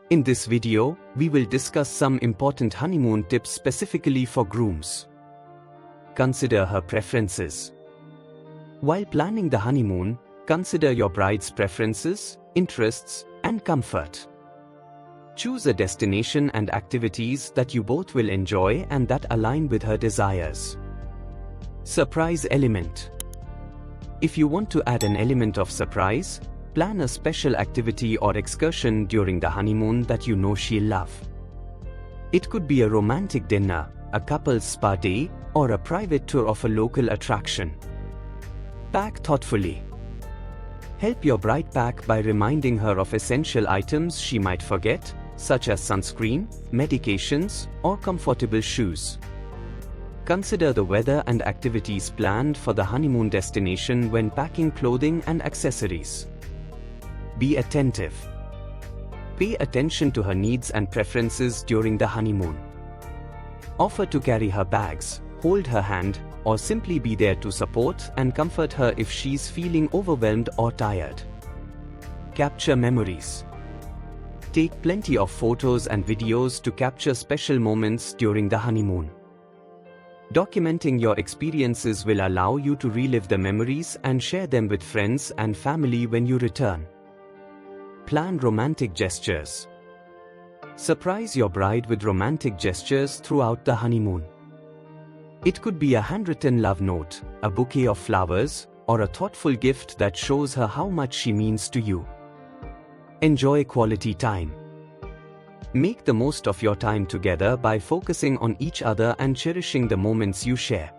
In this video, we will discuss some important honeymoon tips specifically for grooms. Consider her preferences. While planning the honeymoon, consider your bride's preferences, interests, and comfort. Choose a destination and activities that you both will enjoy and that align with her desires. Surprise element. If you want to add an element of surprise, plan a special activity or excursion during the honeymoon that you know she'll love. It could be a romantic dinner, a couple's spa day, or a private tour of a local attraction. Pack thoughtfully. Help your bride pack by reminding her of essential items she might forget, such as sunscreen, medications, or comfortable shoes. Consider the weather and activities planned for the honeymoon destination when packing clothing and accessories. Be attentive. Pay attention to her needs and preferences during the honeymoon. Offer to carry her bags, hold her hand, or simply be there to support and comfort her if she's feeling overwhelmed or tired. Capture memories. Take plenty of photos and videos to capture special moments during the honeymoon. Documenting your experiences will allow you to relive the memories and share them with friends and family when you return. Plan romantic gestures. Surprise your bride with romantic gestures throughout the honeymoon. It could be a handwritten love note, a bouquet of flowers, or a thoughtful gift that shows her how much she means to you. Enjoy quality time. Make the most of your time together by focusing on each other and cherishing the moments you share.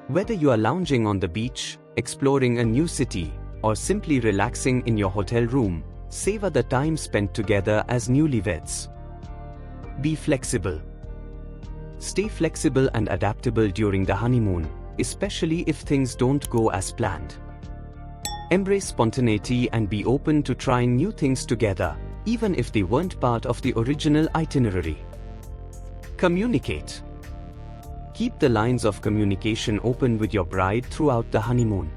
Whether you are lounging on the beach, exploring a new city, or simply relaxing in your hotel room, savor the time spent together as newlyweds. Be flexible. Stay flexible and adaptable during the honeymoon, especially if things don't go as planned. Embrace spontaneity and be open to trying new things together, even if they weren't part of the original itinerary. Communicate. Keep the lines of communication open with your bride throughout the honeymoon.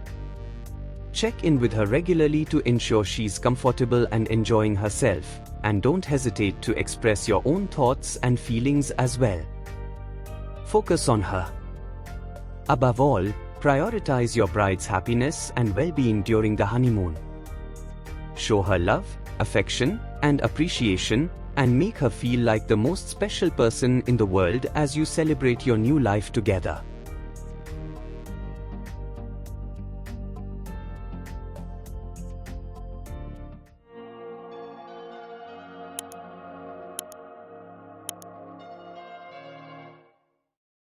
Check in with her regularly to ensure she's comfortable and enjoying herself, and don't hesitate to express your own thoughts and feelings as well. Focus on her. Above all, prioritize your bride's happiness and well-being during the honeymoon. Show her love, affection, and appreciation, and make her feel like the most special person in the world as you celebrate your new life together.